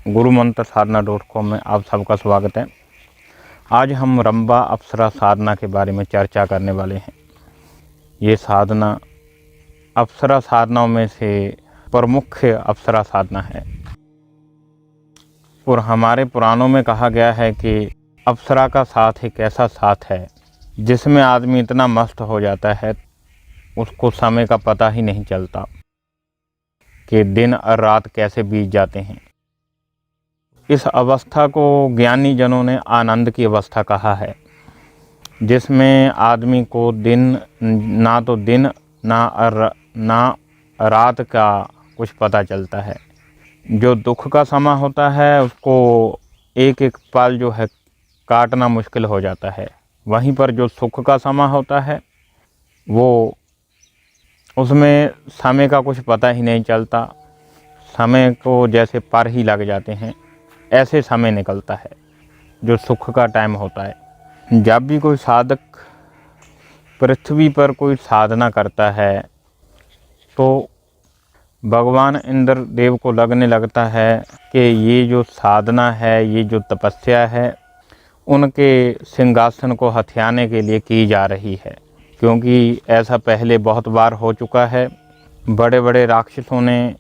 गुरुमंत्र साधना.com में आप सबका स्वागत है। आज हम रंभा अप्सरा साधना के बारे में चर्चा करने वाले हैं। ये साधना अप्सरा साधनाओं में से प्रमुख अप्सरा साधना है और हमारे पुराणों में कहा गया है कि अप्सरा का साथ एक ऐसा साथ है जिसमें आदमी इतना मस्त हो जाता है उसको समय का पता ही नहीं चलता कि दिन और रात कैसे बीत जाते हैं। इस अवस्था को ज्ञानी जनों ने आनंद की अवस्था कहा है, जिसमें आदमी को दिन ना रात का कुछ पता चलता है। जो दुख का समय होता है उसको एक एक पल जो है काटना मुश्किल हो जाता है। वहीं पर जो सुख का समय होता है वो उसमें समय का कुछ पता ही नहीं चलता। समय को जैसे पर ही लग जाते हैं, ऐसे समय निकलता है जो सुख का टाइम होता है। जब भी कोई साधक पृथ्वी पर कोई साधना करता है तो भगवान इंद्र देव को लगने लगता है कि ये जो साधना है, ये जो तपस्या है, उनके सिंहासन को हथियाने के लिए की जा रही है। क्योंकि ऐसा पहले बहुत बार हो चुका है। बड़े बड़े राक्षसों ने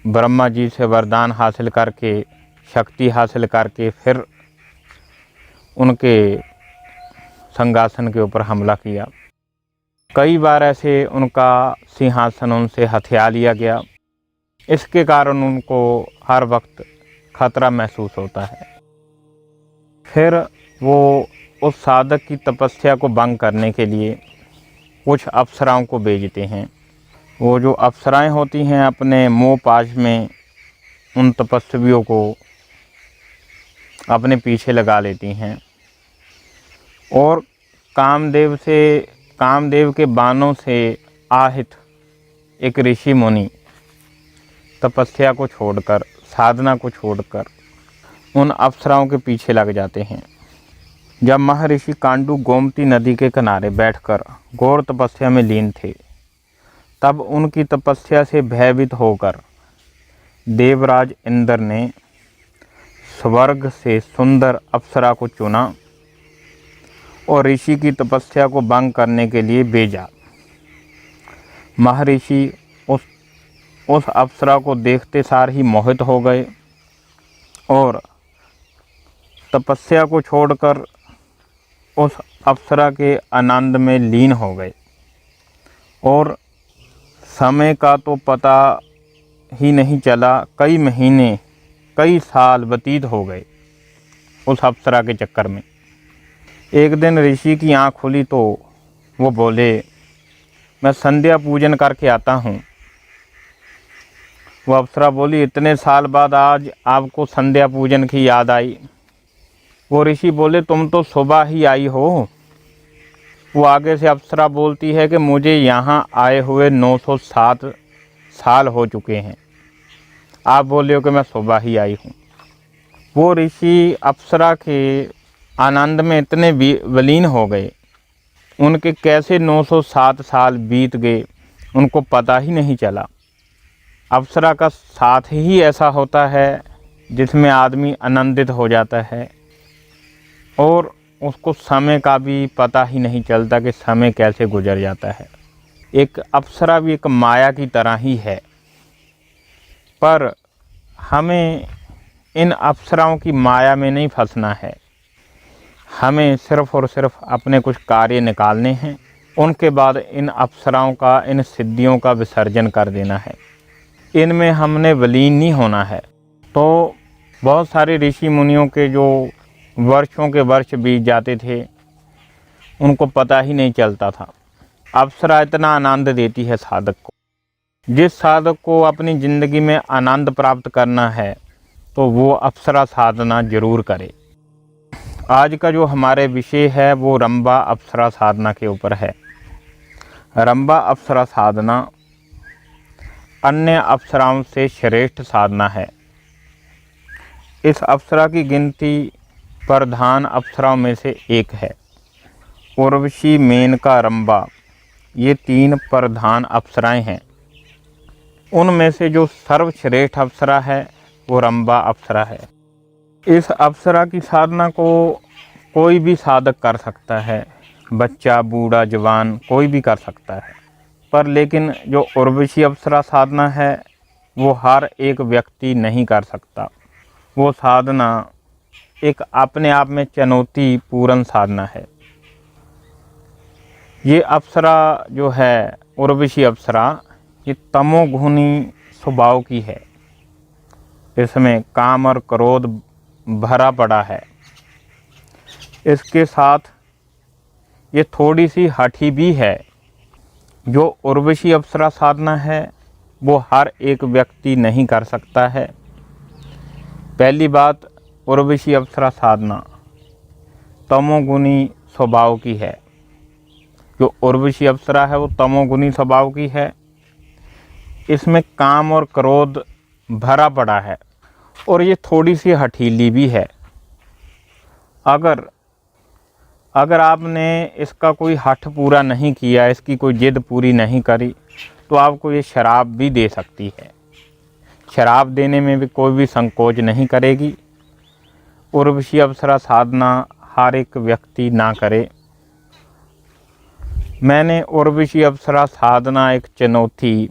ब्रह्मा जी से वरदान हासिल करके, शक्ति हासिल करके फिर उनके सिंहासन के ऊपर हमला किया। कई बार ऐसे उनका सिंहासन उनसे हथिया लिया गया। इसके कारण उनको हर वक्त खतरा महसूस होता है। फिर वो उस साधक की तपस्या को भंग करने के लिए कुछ अप्सराओं को भेजते हैं। वो जो अप्सराएं होती हैं अपने मोह पाश में उन तपस्वियों को अपने पीछे लगा लेती हैं और कामदेव के बाणों से आहित एक ऋषि मुनि तपस्या को छोड़कर, साधना को छोड़कर उन अप्सराओं के पीछे लग जाते हैं। जब महर्षि कांडू गोमती नदी के किनारे बैठकर घोर तपस्या में लीन थे, तब उनकी तपस्या से भयभीत होकर देवराज इंद्र ने स्वर्ग से सुंदर अप्सरा को चुना और ऋषि की तपस्या को भंग करने के लिए भेजा। महर्षि उस अप्सरा को देखते सार ही मोहित हो गए और तपस्या को छोड़कर उस अप्सरा के आनंद में लीन हो गए और समय का तो पता ही नहीं चला। कई महीने, कई साल व्यतीत हो गए उस अप्सरा के चक्कर में। एक दिन ऋषि की आँख खुली तो वो बोले, मैं संध्या पूजन करके आता हूँ। वो अप्सरा बोली, इतने साल बाद आज आपको संध्या पूजन की याद आई? वो ऋषि बोले, तुम तो सुबह ही आई हो। वो आगे से अप्सरा बोलती है कि मुझे यहाँ आए हुए 907 साल हो चुके हैं, आप बोले हो कि मैं सुबह ही आई हूँ। वो ऋषि अप्सरा के आनंद में इतने विलीन हो गए, उनके कैसे 907 साल बीत गए उनको पता ही नहीं चला। अप्सरा का साथ ही ऐसा होता है जिसमें आदमी आनंदित हो जाता है और उसको समय का भी पता ही नहीं चलता कि समय कैसे गुजर जाता है। एक अप्सरा भी एक माया की तरह ही है, पर हमें इन अप्सराओं की माया में नहीं फंसना है। हमें सिर्फ़ और सिर्फ अपने कुछ कार्य निकालने हैं, उनके बाद इन अप्सराओं का, इन सिद्धियों का विसर्जन कर देना है। इनमें हमने विलीन नहीं होना है। तो बहुत सारे ऋषि मुनियों के जो वर्षों के वर्ष बीत जाते थे उनको पता ही नहीं चलता था। अप्सरा इतना आनंद देती है साधक को। जिस साधक को अपनी ज़िंदगी में आनंद प्राप्त करना है तो वो अप्सरा साधना जरूर करे। आज का जो हमारे विषय है वो रंभा अप्सरा साधना के ऊपर है। रंभा अप्सरा साधना अन्य अप्सराओं से श्रेष्ठ साधना है। इस अप्सरा की गिनती प्रधान अप्सराओं में से एक है। उर्वशी, मेनका, रंभा, ये 3 प्रधान अप्सराएं हैं। उनमें से जो सर्वश्रेष्ठ अप्सरा है वो रंभा अप्सरा है। इस अप्सरा की साधना को कोई भी साधक कर सकता है, बच्चा, बूढ़ा, जवान, कोई भी कर सकता है। पर लेकिन जो उर्वशी अप्सरा साधना है वो हर एक व्यक्ति नहीं कर सकता। वो साधना एक अपने आप में चुनौतीपूर्ण साधना है। ये अप्सरा जो है उर्वशी अप्सरा, ये तमोगुणी स्वभाव की है। इसमें काम और क्रोध भरा पड़ा है। इसके साथ ये थोड़ी सी हठी भी है। जो उर्वशी अप्सरा साधना है वो हर एक व्यक्ति नहीं कर सकता है। पहली बात, उर्वशी अप्सरा साधना तमोगुणी स्वभाव की है। जो उर्वशी अप्सरा है वो तमोगुणी स्वभाव की है। इसमें काम और क्रोध भरा पड़ा है और ये थोड़ी सी हठीली भी है। अगर आपने इसका कोई हठ पूरा नहीं किया, इसकी कोई जिद पूरी नहीं करी, तो आपको ये शराब भी दे सकती है। शराब देने में भी कोई भी संकोच नहीं करेगी। उर्वशी अप्सरा साधना हर एक व्यक्ति ना करे। मैंने उर्वशी अप्सरा साधना एक चुनौती,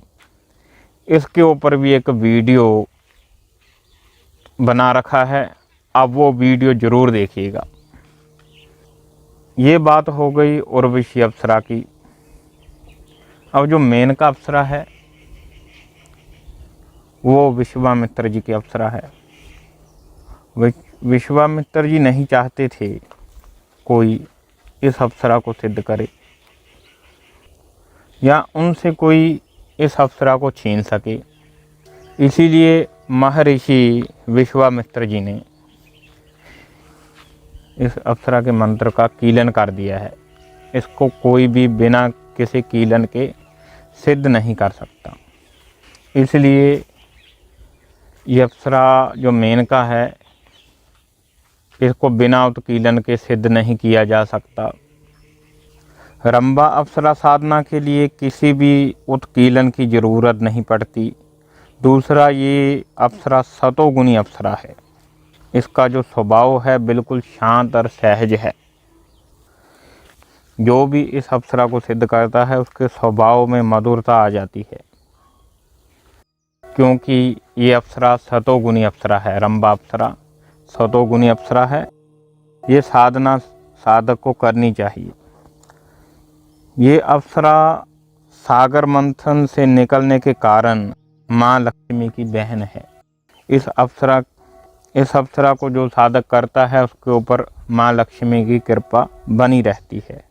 इसके ऊपर भी एक वीडियो बना रखा है। आप वो वीडियो ज़रूर देखिएगा। ये बात हो गई उर्वशी अप्सरा की। अब जो मेनका अप्सरा है वो विश्वामित्र जी की अप्सरा है। विश्वामित्र जी नहीं चाहते थे कोई इस अप्सरा को सिद्ध करे या उनसे कोई इस अप्सरा को छीन सके। इसीलिए महर्षि विश्वामित्र जी ने इस अप्सरा के मंत्र का कीलन कर दिया है। इसको कोई भी बिना किसी कीलन के सिद्ध नहीं कर सकता। इसलिए ये अप्सरा जो मेनका है, इसको बिना उत्कीलन के सिद्ध नहीं किया जा सकता। रंभा अप्सरा साधना के लिए किसी भी उत्कीलन की ज़रूरत नहीं पड़ती। दूसरा, ये अप्सरा सतोगुणी अप्सरा है। इसका जो स्वभाव है बिल्कुल शांत और सहज है। जो भी इस अप्सरा को सिद्ध करता है उसके स्वभाव में मधुरता आ जाती है, क्योंकि ये अप्सरा सतोगुणी अप्सरा है। रंभा अप्सरा सतोगुणी अप्सरा है। ये साधना साधक को करनी चाहिए। ये अप्सरा सागर मंथन से निकलने के कारण माँ लक्ष्मी की बहन है। इस अप्सरा को जो साधक करता है उसके ऊपर माँ लक्ष्मी की कृपा बनी रहती है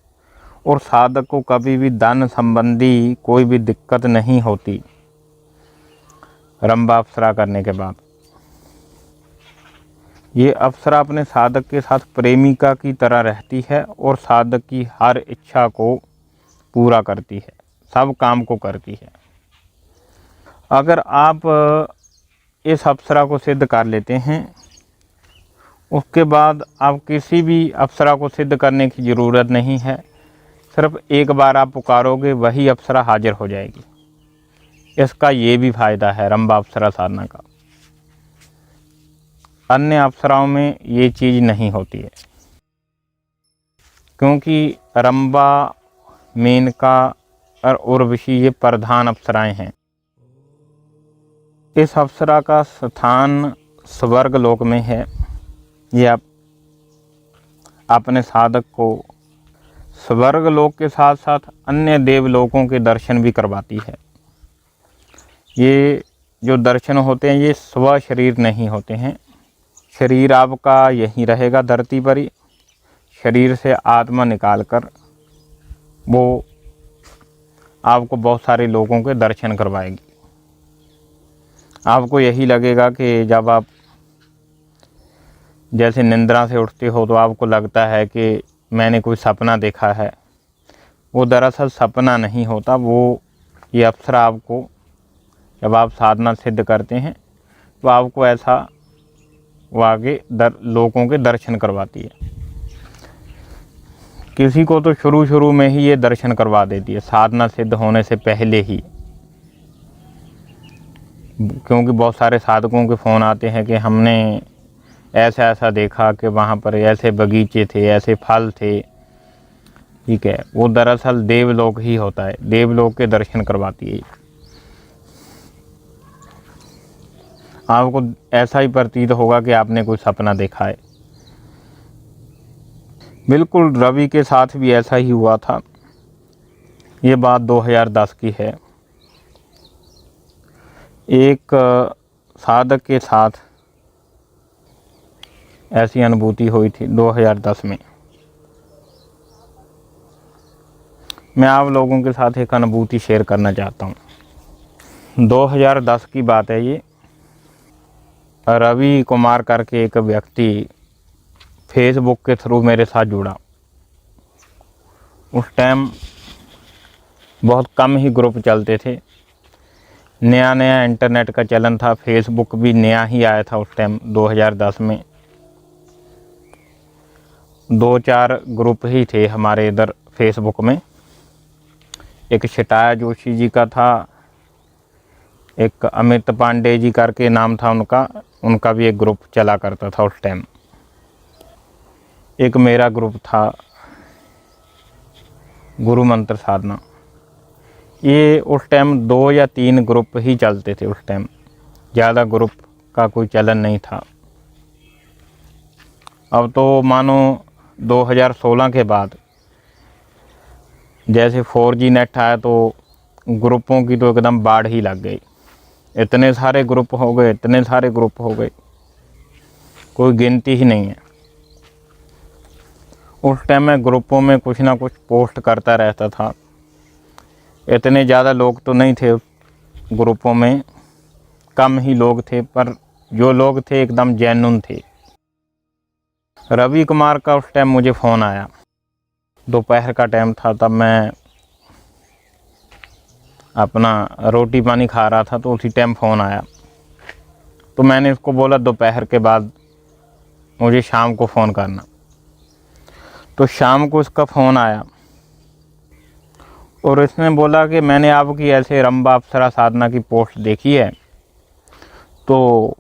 और साधक को कभी भी धन संबंधी कोई भी दिक्कत नहीं होती रंभा अप्सरा करने के बाद। ये अप्सरा अपने साधक के साथ प्रेमिका की तरह रहती है और साधक की हर इच्छा को पूरा करती है, सब काम को करती है। अगर आप इस अप्सरा को सिद्ध कर लेते हैं, उसके बाद आप किसी भी अप्सरा को सिद्ध करने की ज़रूरत नहीं है। सिर्फ एक बार आप पुकारोगे, वही अप्सरा हाजिर हो जाएगी। इसका ये भी फायदा है रंभा अप्सरा साधना का। अन्य अप्सराओं में ये चीज़ नहीं होती है, क्योंकि रंभा, मेनका और उर्वशी ये प्रधान अप्सराएं हैं। इस अप्सरा का स्थान स्वर्ग लोक में है। ये अपने साधक को स्वर्ग लोक के साथ साथ अन्य देवलोकों के दर्शन भी करवाती है। ये जो दर्शन होते हैं ये स्व शरीर नहीं होते हैं। शरीर आपका यहीं रहेगा धरती पर ही। शरीर से आत्मा निकालकर वो आपको बहुत सारे लोगों के दर्शन करवाएगी। आपको यही लगेगा कि जब आप जैसे निंद्रा से उठते हो तो आपको लगता है कि मैंने कोई सपना देखा है। वो दरअसल सपना नहीं होता। वो ये अप्सरा आपको, जब आप साधना सिद्ध करते हैं तो आपको ऐसा वो आगे लोगों के दर्शन करवाती है। किसी को तो शुरू में ही ये दर्शन करवा देती है, साधना सिद्ध होने से पहले ही। क्योंकि बहुत सारे साधकों के फ़ोन आते हैं कि हमने ऐसा ऐसा देखा कि वहाँ पर ऐसे बगीचे थे, ऐसे फल थे। ठीक है, वो दरअसल देवलोक ही होता है, देवलोक के दर्शन करवाती है। आपको ऐसा ही प्रतीत होगा कि आपने कोई सपना देखा है। बिल्कुल रवि के साथ भी ऐसा ही हुआ था। ये बात 2010 की है। एक साधक के साथ ऐसी अनुभूति हुई थी 2010 में। मैं आप लोगों के साथ एक अनुभूति शेयर करना चाहता हूँ। 2010 की बात है ये। रवि कुमार करके एक व्यक्ति फेसबुक के थ्रू मेरे साथ जुड़ा। उस टाइम बहुत कम ही ग्रुप चलते थे, नया नया इंटरनेट का चलन था, फेसबुक भी नया ही आया था उस टाइम 2010 में। 2-4 ग्रुप ही थे हमारे इधर फेसबुक में। एक शिटाया जोशी जी का था, एक अमित पांडे जी करके नाम था उनका भी एक ग्रुप चला करता था उस टाइम। एक मेरा ग्रुप था गुरु मंत्र साधना। ये उस टाइम 2 या 3 ग्रुप ही चलते थे उस टाइम, ज़्यादा ग्रुप का कोई चलन नहीं था। अब तो मानो 2016 के बाद जैसे 4G नेट आया तो ग्रुपों की तो एकदम बाढ़ ही लग गई। इतने सारे ग्रुप हो गए, इतने सारे ग्रुप हो गए, कोई गिनती ही नहीं है। उस टाइम मैं ग्रुपों में कुछ ना कुछ पोस्ट करता रहता था। इतने ज़्यादा लोग तो नहीं थे ग्रुपों में, कम ही लोग थे, पर जो लोग थे एकदम जेन्युइन थे। रवि कुमार का उस टाइम मुझे फ़ोन आया, दोपहर का टाइम था, तब मैं अपना रोटी पानी खा रहा था, तो उसी टाइम फ़ोन आया। तो मैंने उसको बोला दोपहर के बाद मुझे शाम को फ़ोन करना। तो शाम को उसका फ़ोन आया और इसने बोला कि मैंने आपकी ऐसे रंबा अप्सरा साधना की पोस्ट देखी है, तो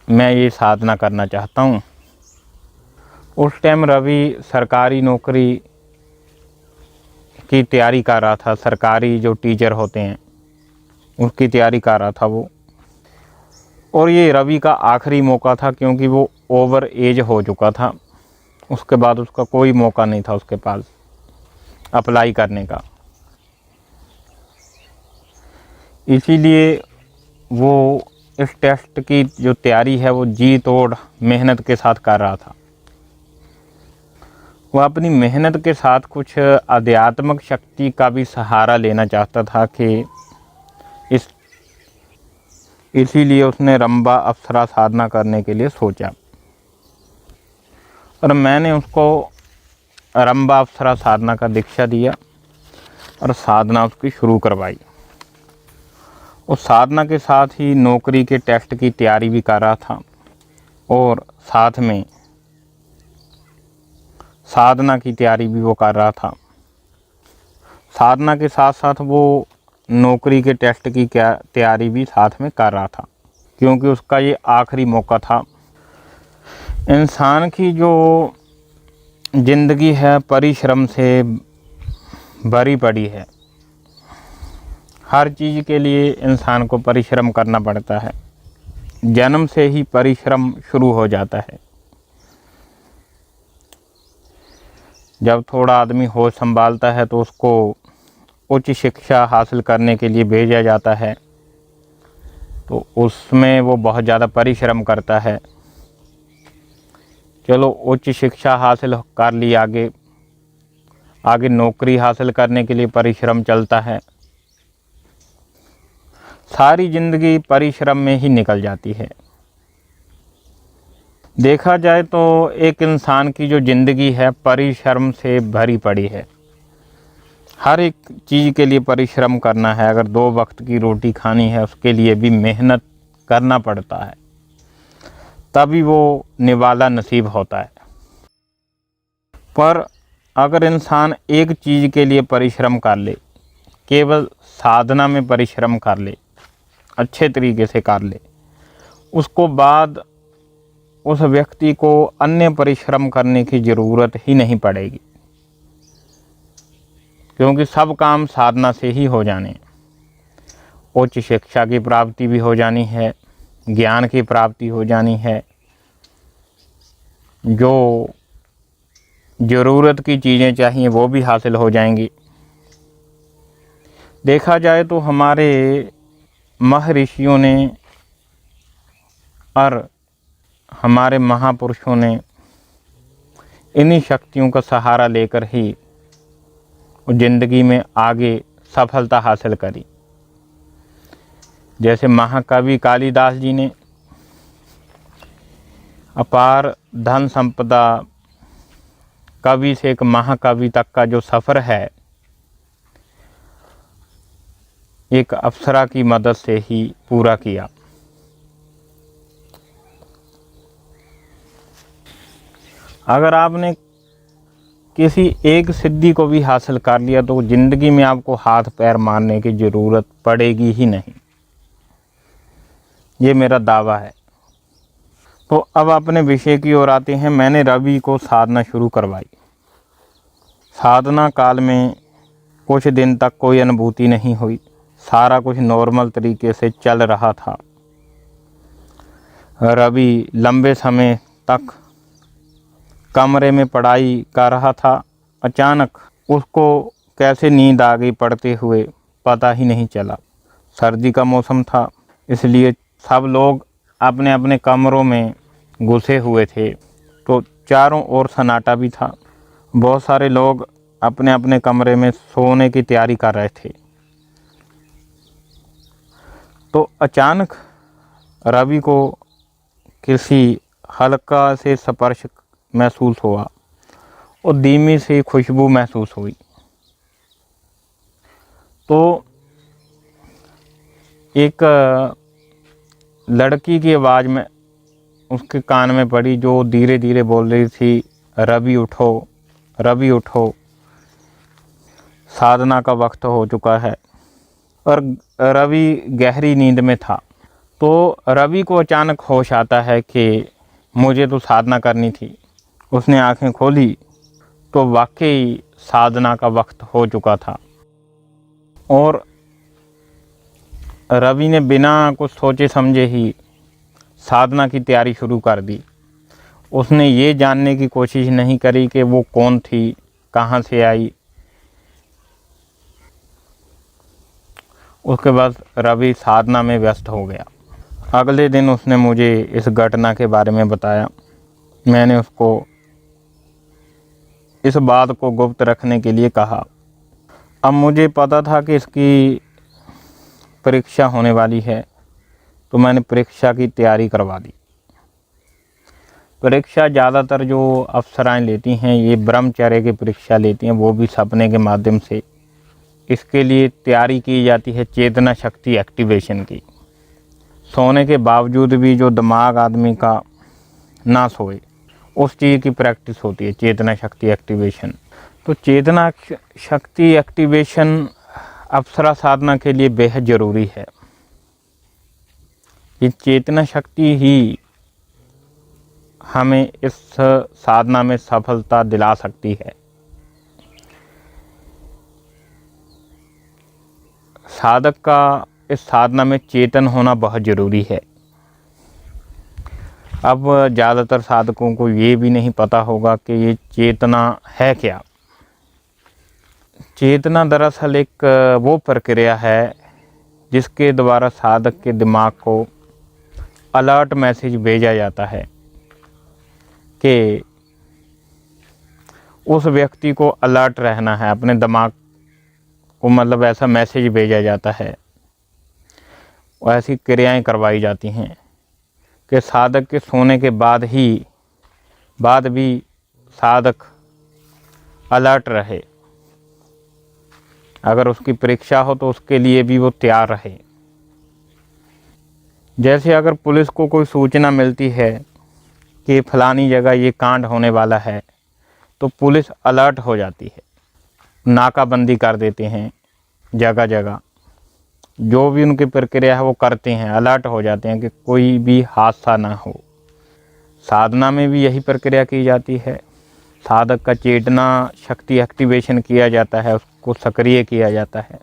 मैं ये साधना करना चाहता हूँ। उस टाइम रवि सरकारी नौकरी की तैयारी कर रहा था, सरकारी जो टीचर होते हैं उसकी तैयारी कर रहा था वो। और ये रवि का आखिरी मौका था, क्योंकि वो ओवर एज हो चुका था। उसके बाद उसका कोई मौका नहीं था उसके पास अप्लाई करने का। इसीलिए वो इस टेस्ट की जो तैयारी है वो जी तोड़ मेहनत के साथ कर रहा था। वो अपनी मेहनत के साथ कुछ आध्यात्मिक शक्ति का भी सहारा लेना चाहता था कि इसीलिए उसने रंबा अप्सरा साधना करने के लिए सोचा। और मैंने उसको रंबा अप्सरा साधना का दीक्षा दिया और साधना उसकी शुरू करवाई। उस साधना के साथ ही नौकरी के टेस्ट की तैयारी भी कर रहा था और साथ में साधना की तैयारी भी वो कर रहा था। साधना के साथ साथ वो नौकरी के टेस्ट की तैयारी भी साथ में कर रहा था, क्योंकि उसका ये आखिरी मौका था। इंसान की जो ज़िंदगी है परिश्रम से भरी पड़ी है। हर चीज़ के लिए इंसान को परिश्रम करना पड़ता है। जन्म से ही परिश्रम शुरू हो जाता है। जब थोड़ा आदमी होश संभालता है तो उसको उच्च शिक्षा हासिल करने के लिए भेजा जाता है, तो उसमें वो बहुत ज़्यादा परिश्रम करता है। चलो उच्च शिक्षा हासिल कर ली, आगे नौकरी हासिल करने के लिए परिश्रम चलता है। सारी ज़िंदगी परिश्रम में ही निकल जाती है। देखा जाए तो एक इंसान की जो ज़िंदगी है परिश्रम से भरी पड़ी है। हर एक चीज़ के लिए परिश्रम करना है। अगर 2 वक्त की रोटी खानी है उसके लिए भी मेहनत करना पड़ता है, तभी वो निवाला नसीब होता है। पर अगर इंसान एक चीज़ के लिए परिश्रम कर ले, केवल साधना में परिश्रम कर ले अच्छे तरीके से कर ले, उसको बाद उस व्यक्ति को अन्य परिश्रम करने की ज़रूरत ही नहीं पड़ेगी, क्योंकि सब काम साधना से ही हो जाने। उच्च शिक्षा की प्राप्ति भी हो जानी है, ज्ञान की प्राप्ति हो जानी है, जो ज़रूरत की चीज़ें चाहिए वो भी हासिल हो जाएंगी। देखा जाए तो हमारे महर्षियों ने और हमारे महापुरुषों ने इन्हीं शक्तियों का सहारा लेकर ही ज़िंदगी में आगे सफलता हासिल करी। जैसे महाकवि कालिदास जी ने अपार धन संपदा, कवि से एक महाकवि तक का जो सफ़र है, एक अप्सरा की मदद से ही पूरा किया। अगर आपने किसी एक सिद्धि को भी हासिल कर लिया तो ज़िंदगी में आपको हाथ पैर मारने की ज़रूरत पड़ेगी ही नहीं, ये मेरा दावा है। तो अब अपने विषय की ओर आते हैं। मैंने रवि को साधना शुरू करवाई। साधना काल में कुछ दिन तक कोई अनुभूति नहीं हुई, सारा कुछ नॉर्मल तरीके से चल रहा था। रवि लंबे समय तक कमरे में पढ़ाई कर रहा था। अचानक उसको कैसे नींद आ गई पढ़ते हुए पता ही नहीं चला। सर्दी का मौसम था, इसलिए सब लोग अपने अपने कमरों में घुसे हुए थे, तो चारों ओर सन्नाटा भी था। बहुत सारे लोग अपने अपने कमरे में सोने की तैयारी कर रहे थे। तो अचानक रवि को किसी हल्का से स्पर्श महसूस हुआ और धीमी सी खुशबू महसूस हुई। तो एक लड़की की आवाज़ में उसके कान में पड़ी, जो धीरे धीरे बोल रही थी, रवि उठो, रवि उठो, साधना का वक्त हो चुका है। और रवि गहरी नींद में था। तो रवि को अचानक होश आता है कि मुझे तो साधना करनी थी। उसने आंखें खोली तो वाकई साधना का वक्त हो चुका था और रवि ने बिना कुछ सोचे समझे ही साधना की तैयारी शुरू कर दी। उसने ये जानने की कोशिश नहीं करी कि वो कौन थी, कहाँ से आई। उसके बाद रवि साधना में व्यस्त हो गया। अगले दिन उसने मुझे इस घटना के बारे में बताया। मैंने उसको इस बात को गुप्त रखने के लिए कहा। अब मुझे पता था कि इसकी परीक्षा होने वाली है, तो मैंने परीक्षा की तैयारी करवा दी। परीक्षा ज़्यादातर जो अप्सराएं लेती हैं, ये ब्रह्मचर्य की परीक्षा लेती हैं, वो भी सपने के माध्यम से। इसके लिए तैयारी की जाती है चेतना शक्ति एक्टिवेशन की। सोने के बावजूद भी जो दिमाग आदमी का ना सोए, उस चीज़ की प्रैक्टिस होती है, चेतना शक्ति एक्टिवेशन। तो चेतना शक्ति एक्टिवेशन अप्सरा साधना के लिए बेहद ज़रूरी है। ये चेतना शक्ति ही हमें इस साधना में सफलता दिला सकती है। साधक का इस साधना में चेतन होना बहुत ज़रूरी है। अब ज़्यादातर साधकों को ये भी नहीं पता होगा कि ये चेतना है क्या। चेतना दरअसल एक वो प्रक्रिया है जिसके द्वारा साधक के दिमाग को अलर्ट मैसेज भेजा जाता है कि उस व्यक्ति को अलर्ट रहना है। अपने दिमाग को मतलब ऐसा मैसेज भेजा जाता है, ऐसी क्रियाएं करवाई जाती हैं कि साधक के सोने के बाद भी साधक अलर्ट रहे। अगर उसकी परीक्षा हो तो उसके लिए भी वो तैयार रहे। जैसे अगर पुलिस को कोई सूचना मिलती है कि फलानी जगह ये कांड होने वाला है, तो पुलिस अलर्ट हो जाती है, नाकाबंदी कर देते हैं जगह जगह। जो भी उनकी प्रक्रिया है वो करते हैं, अलर्ट हो जाते हैं कि कोई भी हादसा ना हो। साधना में भी यही प्रक्रिया की जाती है। साधक का चेतना शक्ति एक्टिवेशन किया जाता है, उसको सक्रिय किया जाता है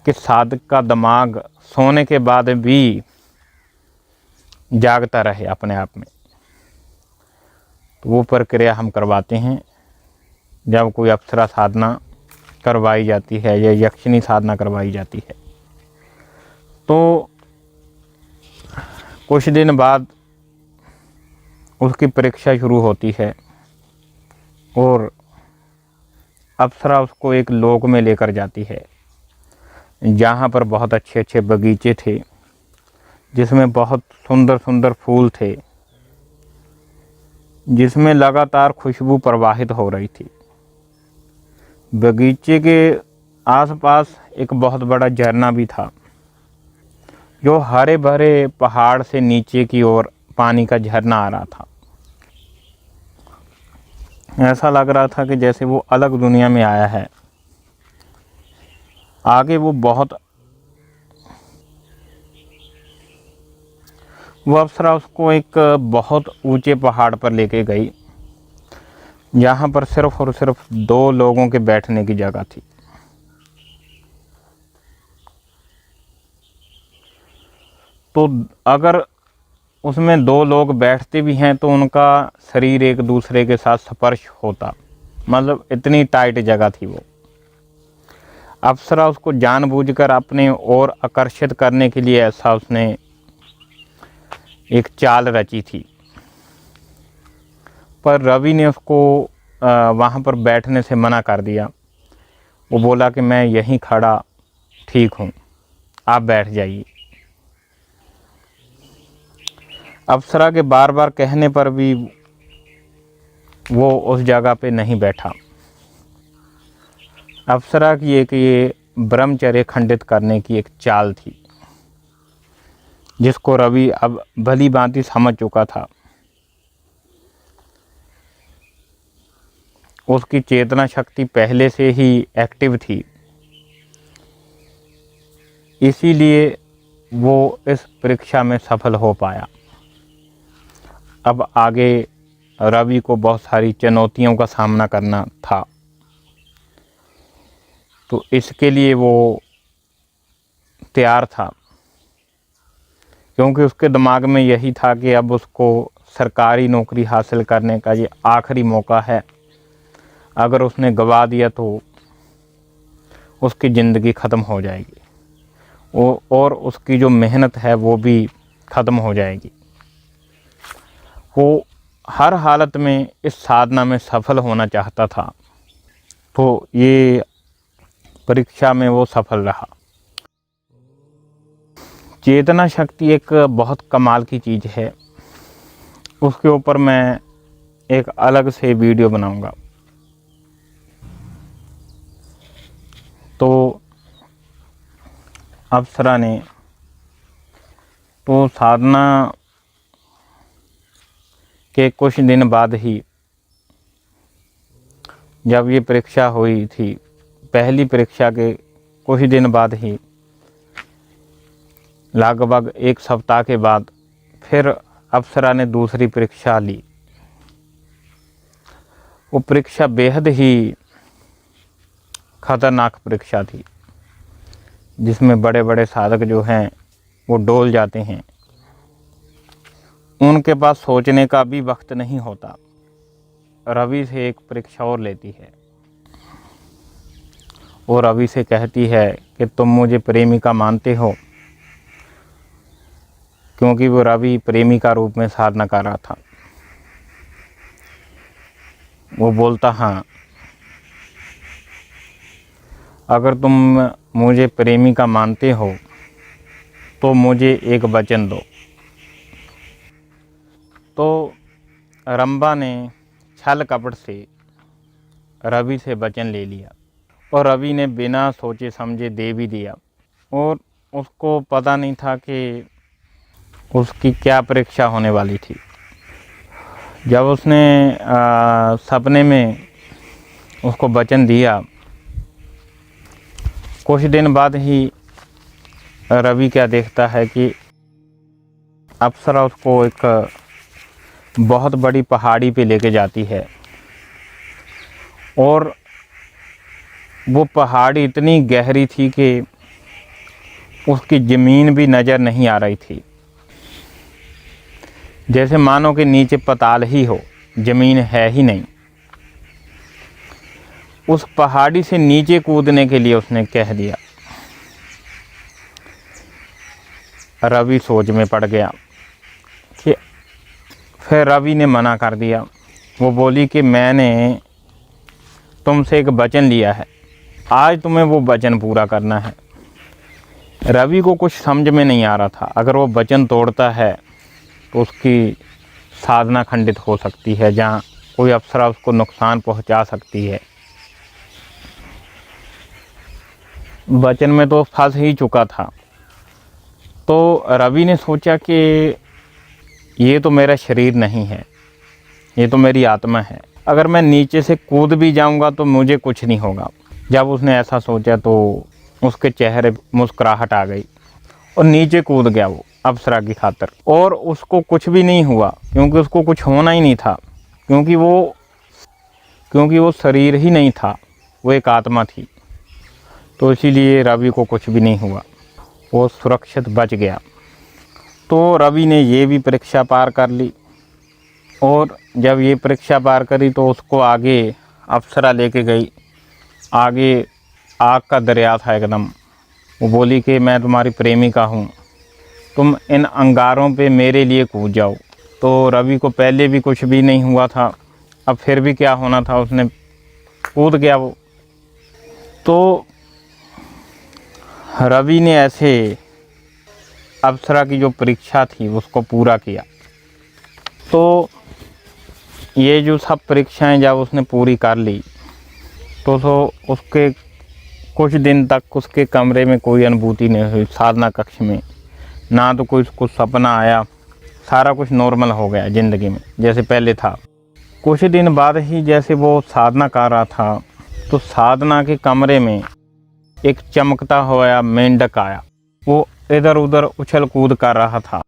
कि साधक का दिमाग सोने के बाद भी जागता रहे अपने आप में। तो वो प्रक्रिया हम करवाते हैं जब कोई अप्सरा साधना करवाई जाती है या यक्षिणी साधना करवाई जाती है। तो कुछ दिन बाद उसकी परीक्षा शुरू होती है और अप्सरा उसको एक लोक में लेकर जाती है जहाँ पर बहुत अच्छे अच्छे बगीचे थे, जिसमें बहुत सुंदर सुंदर फूल थे, जिसमें लगातार खुशबू प्रवाहित हो रही थी। बगीचे के आसपास एक बहुत बड़ा झरना भी था, जो हरे भरे पहाड़ से नीचे की ओर पानी का झरना आ रहा था। ऐसा लग रहा था कि जैसे वो अलग दुनिया में आया है। आगे वो अप्सरा उसको एक बहुत ऊंचे पहाड़ पर लेके गई, जहाँ पर सिर्फ और सिर्फ 2 लोगों के बैठने की जगह थी। तो अगर उसमें 2 लोग बैठते भी हैं तो उनका शरीर एक दूसरे के साथ स्पर्श होता, मतलब इतनी टाइट जगह थी वो। अप्सरा उसको जानबूझकर अपने ओर आकर्षित करने के लिए ऐसा उसने एक चाल रची थी, पर रवि ने उसको वहाँ पर बैठने से मना कर दिया। वो बोला कि मैं यहीं खड़ा ठीक हूँ, आप बैठ जाइए। अप्सरा के बार बार कहने पर भी वो उस जगह पे नहीं बैठा। अप्सरा की ये ब्रह्मचर्य खंडित करने की एक चाल थी, जिसको रवि अब भली भांति समझ चुका था। उसकी चेतना शक्ति पहले से ही एक्टिव थी, इसीलिए वो इस परीक्षा में सफल हो पाया। अब आगे रवि को बहुत सारी चुनौतियों का सामना करना था, तो इसके लिए वो तैयार था, क्योंकि उसके दिमाग में यही था कि अब उसको सरकारी नौकरी हासिल करने का ये आखिरी मौका है। अगर उसने गवा दिया तो उसकी ज़िंदगी ख़त्म हो जाएगी और उसकी जो मेहनत है वो भी ख़त्म हो जाएगी। वो हर हालत में इस साधना में सफल होना चाहता था, तो ये परीक्षा में वो सफल रहा। चेतना शक्ति एक बहुत कमाल की चीज़ है, उसके ऊपर मैं एक अलग से वीडियो बनाऊंगा। तो अप्सरा ने तो साधना के कुछ दिन बाद ही, जब ये परीक्षा हुई थी, पहली परीक्षा के कुछ दिन बाद ही, लगभग 1 सप्ताह के बाद फिर अप्सरा ने दूसरी परीक्षा ली। वो परीक्षा बेहद ही खतरनाक परीक्षा थी, जिसमें बड़े बड़े साधक जो हैं वो डोल जाते हैं। उनके पास सोचने का भी वक्त नहीं होता। रवि से एक परीक्षा और लेती है और रवि से कहती है कि तुम मुझे प्रेमिका मानते हो, क्योंकि वो रवि प्रेमिका रूप में साधना कर रहा था। वो बोलता, हाँ, अगर तुम मुझे प्रेमिका मानते हो तो मुझे एक वचन दो। तो रंभा ने छल कपट से रवि से वचन ले लिया और रवि ने बिना सोचे समझे दे भी दिया। और उसको पता नहीं था कि उसकी क्या परीक्षा होने वाली थी। जब उसने सपने में उसको वचन दिया, कुछ दिन बाद ही रवि क्या देखता है कि अप्सरा उसको एक बहुत बड़ी पहाड़ी पे लेके जाती है और वो पहाड़ी इतनी गहरी थी कि उसकी ज़मीन भी नज़र नहीं आ रही थी, जैसे मानो कि नीचे पाताल ही हो, ज़मीन है ही नहीं। उस पहाड़ी से नीचे कूदने के लिए उसने कह दिया। रवि सोच में पड़ गया कि फिर रवि ने मना कर दिया। वो बोली कि मैंने तुमसे एक वचन लिया है, आज तुम्हें वो वचन पूरा करना है। रवि को कुछ समझ में नहीं आ रहा था, अगर वो वचन तोड़ता है तो उसकी साधना खंडित हो सकती है, जहाँ कोई अप्सरा उसको नुकसान पहुंचा सकती है। वचन में तो फंस ही चुका था। तो रवि ने सोचा कि ये तो मेरा शरीर नहीं है, ये तो मेरी आत्मा है, अगर मैं नीचे से कूद भी जाऊंगा तो मुझे कुछ नहीं होगा। जब उसने ऐसा सोचा तो उसके चेहरे मुस्कुराहट आ गई और नीचे कूद गया वो अप्सरा की खातिर। और उसको कुछ भी नहीं हुआ, क्योंकि उसको कुछ होना ही नहीं था, क्योंकि वो शरीर ही नहीं था, वो एक आत्मा थी। तो इसीलिए रवि को कुछ भी नहीं हुआ, वो सुरक्षित बच गया। तो रवि ने ये भी परीक्षा पार कर ली और जब ये परीक्षा पार करी तो उसको आगे अप्सरा लेके गई। आगे आग का दरिया था एकदम। वो बोली कि मैं तुम्हारी प्रेमिका हूँ, तुम इन अंगारों पे मेरे लिए कूद जाओ। तो रवि को पहले भी कुछ भी नहीं हुआ था, अब फिर भी क्या होना था, उसने कूद गया वो। तो रवि ने ऐसे अप्सरा की जो परीक्षा थी उसको पूरा किया। तो ये जो सब परीक्षाएं जब उसने पूरी कर ली तो उसके कुछ दिन तक उसके कमरे में कोई अनुभूति नहीं हुई, साधना कक्ष में ना तो कोई उसको सपना आया, सारा कुछ नॉर्मल हो गया ज़िंदगी में जैसे पहले था। कुछ दिन बाद ही जैसे वो साधना कर रहा था तो साधना के कमरे में एक चमकता हुआ मेंढक आया। वो इधर उधर उछल कूद कर रहा था।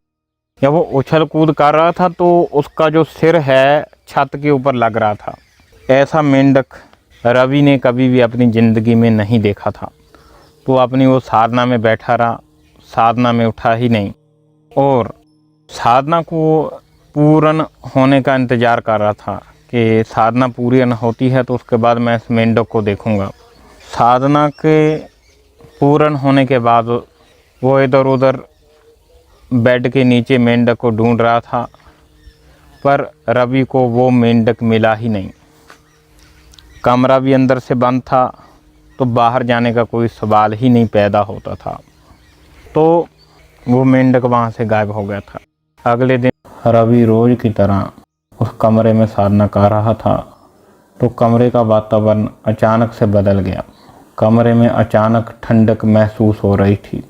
जब वो उछल कूद कर रहा था तो उसका जो सिर है छत के ऊपर लग रहा था। ऐसा मेंढक रवि ने कभी भी अपनी ज़िंदगी में नहीं देखा था। तो अपनी वो साधना में बैठा रहा, साधना में उठा ही नहीं और साधना को पूर्ण होने का इंतज़ार कर रहा था कि साधना पूरी होती है तो उसके बाद मैं इस मेंढक को देखूंगा। साधना के पूर्ण होने के बाद वो इधर उधर बेड के नीचे मेंढक को ढूंढ रहा था, पर रवि को वो मेंढक मिला ही नहीं। कमरा भी अंदर से बंद था तो बाहर जाने का कोई सवाल ही नहीं पैदा होता था। तो वो मेंढक वहाँ से गायब हो गया था। अगले दिन रवि रोज की तरह उस कमरे में साधना कर रहा था तो कमरे का वातावरण अचानक से बदल गया। कमरे में अचानक ठंडक महसूस हो रही थी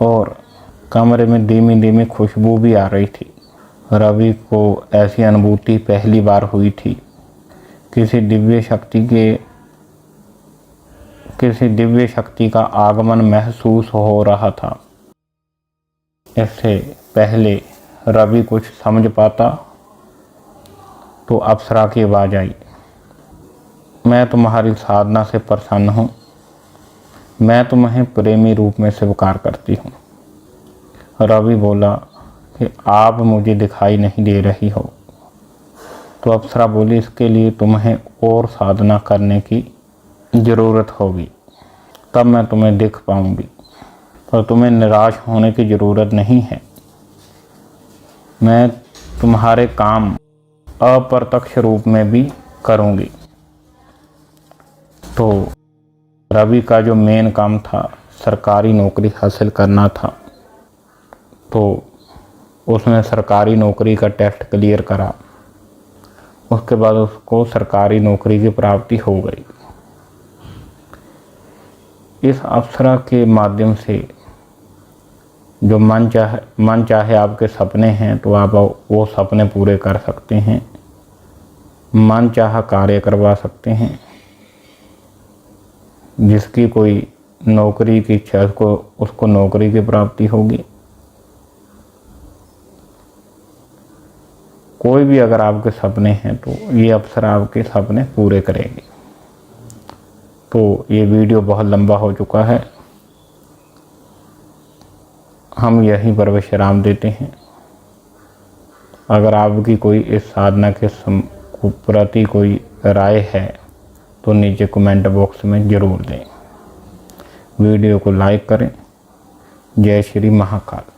और कमरे में धीमी धीमी खुशबू भी आ रही थी। रवि को ऐसी अनुभूति पहली बार हुई थी। किसी दिव्य शक्ति का आगमन महसूस हो रहा था। इससे पहले रवि कुछ समझ पाता तो अप्सरा की आवाज़ आई, मैं तुम्हारी साधना से प्रसन्न हूँ, मैं तुम्हें प्रेमी रूप में स्वीकार करती हूँ। रवि बोला कि आप मुझे दिखाई नहीं दे रही हो। तो अप्सरा बोली, इसके लिए तुम्हें और साधना करने की ज़रूरत होगी, तब मैं तुम्हें दिख पाऊँगी, पर तुम्हें निराश होने की ज़रूरत नहीं है। मैं तुम्हारे काम अप्रत्यक्ष रूप में भी करूँगी। तो रवि का जो मेन काम था सरकारी नौकरी हासिल करना था, तो उसने सरकारी नौकरी का टेस्ट क्लियर करा। उसके बाद उसको सरकारी नौकरी की प्राप्ति हो गई। इस अप्सरा के माध्यम से जो मन चाहे आपके सपने हैं तो आप वो सपने पूरे कर सकते हैं, मन चाहा कार्य करवा सकते हैं। जिसकी कोई नौकरी की इच्छा है उसको नौकरी की प्राप्ति होगी। कोई भी अगर आपके सपने हैं तो ये अप्सरा आपके सपने पूरे करेगी। तो ये वीडियो बहुत लंबा हो चुका है, हम यहीं पर विश्राम देते हैं। अगर आपकी कोई इस साधना के प्रति कोई राय है तो नीचे कमेंट बॉक्स में ज़रूर दें। वीडियो को लाइक करें। जय श्री महाकाल।